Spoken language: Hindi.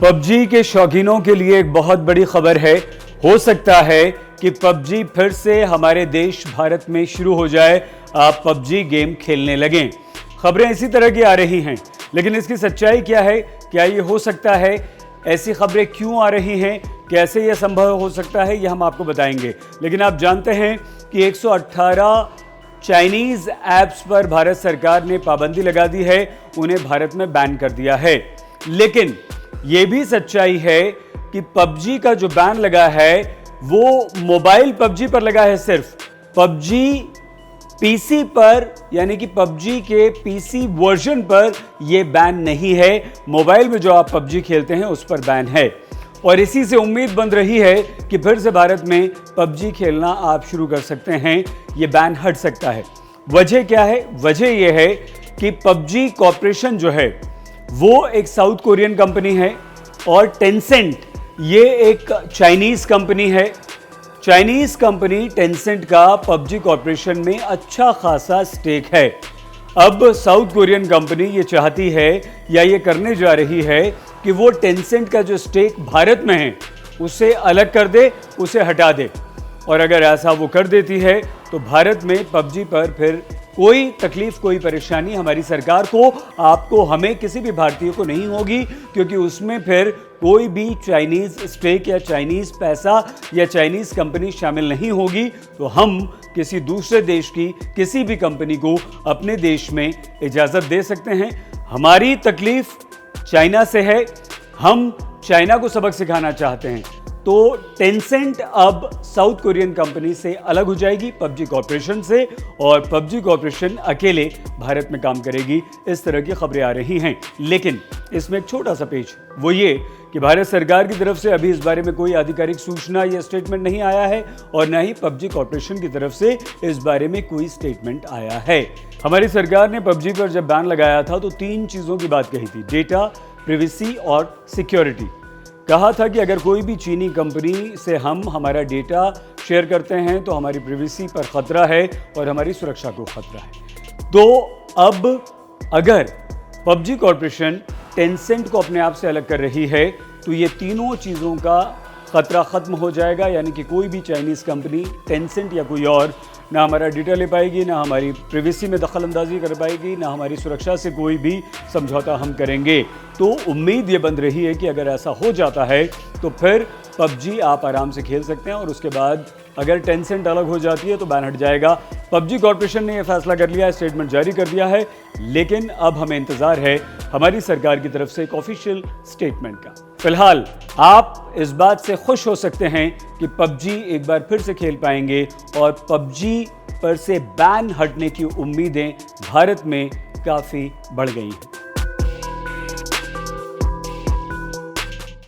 पबजी के शौकीनों के लिए एक बहुत बड़ी खबर है। हो सकता है कि पबजी फिर से हमारे देश भारत में शुरू हो जाए, आप पबजी गेम खेलने लगें। खबरें इसी तरह की आ रही हैं, लेकिन इसकी सच्चाई क्या है? क्या ये हो सकता है? ऐसी खबरें क्यों आ रही हैं? कैसे यह संभव हो सकता है, ये हम आपको बताएंगे। लेकिन आप जानते हैं कि 118 चाइनीज ऐप्स पर भारत सरकार ने पाबंदी लगा दी है, उन्हें भारत में बैन कर दिया है। लेकिन यह भी सच्चाई है कि पबजी का जो बैन लगा है वो मोबाइल पबजी पर लगा है। सिर्फ पबजी पीसी पर, यानी कि पबजी के पीसी वर्जन पर यह बैन नहीं है। मोबाइल में जो आप पबजी खेलते हैं उस पर बैन है, और इसी से उम्मीद बन रही है कि फिर से भारत में पबजी खेलना आप शुरू कर सकते हैं, ये बैन हट सकता है। वजह क्या है? वजह यह है कि पबजी कॉर्पोरेशन जो है वो एक साउथ कोरियन कंपनी है, और टेंसेंट ये एक चाइनीज कंपनी है। चाइनीज कंपनी टेंसेंट का पबजी कॉर्पोरेशन में अच्छा खासा स्टेक है। अब साउथ कोरियन कंपनी ये चाहती है या ये करने जा रही है कि वो टेंसेंट का जो स्टेक भारत में है उसे अलग कर दे, उसे हटा दे। और अगर ऐसा वो कर देती है तो भारत में पबजी पर फिर कोई तकलीफ, कोई परेशानी हमारी सरकार को, आपको, हमें, किसी भी भारतीय को नहीं होगी, क्योंकि उसमें फिर कोई भी चाइनीज स्टेक या चाइनीज पैसा या चाइनीज कंपनी शामिल नहीं होगी। तो हम किसी दूसरे देश की किसी भी कंपनी को अपने देश में इजाज़त दे सकते हैं। हमारी तकलीफ चाइना से है, हम चाइना को सबक सिखाना चाहते हैं। तो टेंसेंट अब साउथ कोरियन कंपनी से अलग हो जाएगी, पबजी कॉर्पोरेशन से, और पबजी कॉर्पोरेशन अकेले भारत में काम करेगी। इस तरह की खबरें आ रही हैं। लेकिन इसमें एक छोटा सा पेच, वो ये कि भारत सरकार की तरफ से अभी इस बारे में कोई आधिकारिक सूचना या स्टेटमेंट नहीं आया है, और न ही पबजी कॉर्पोरेशन की तरफ से इस बारे में कोई स्टेटमेंट आया है। हमारी सरकार ने पबजी पर जब बैन लगाया था तो 3 चीज़ों की बात कही थी: डेटा, प्रिवेसी और सिक्योरिटी। कहा था कि अगर कोई भी चीनी कंपनी से हम हमारा डेटा शेयर करते हैं तो हमारी प्रिवेसी पर खतरा है और हमारी सुरक्षा को खतरा है। तो अब अगर पबजी कॉर्पोरेशन टेंसेंट को अपने आप से अलग कर रही है तो ये तीनों चीज़ों का खतरा खत्म हो जाएगा। यानी कि कोई भी चाइनीज़ कंपनी, टेंसेंट या कोई और, ना हमारा डेटा ले पाएगी, ना हमारी प्रिवेसी में दखल अंदाजी कर पाएगी, ना हमारी सुरक्षा से कोई भी समझौता हम करेंगे। तो उम्मीद ये बन रही है कि अगर ऐसा हो जाता है तो फिर पबजी आप आराम से खेल सकते हैं, और उसके बाद अगर टेंसेंट अलग हो जाती है तो बैन हट जाएगा। पबजी कॉर्पोरेशन ने यह फैसला कर लिया है, स्टेटमेंट जारी कर दिया है, लेकिन अब हमें इंतजार है हमारी सरकार की तरफ से एक ऑफिशियल स्टेटमेंट का। फिलहाल आप इस बात से खुश हो सकते हैं कि पबजी एक बार फिर से खेल पाएंगे, और पबजी पर से बैन हटने की उम्मीदें भारत में काफ़ी बढ़ गई हैं।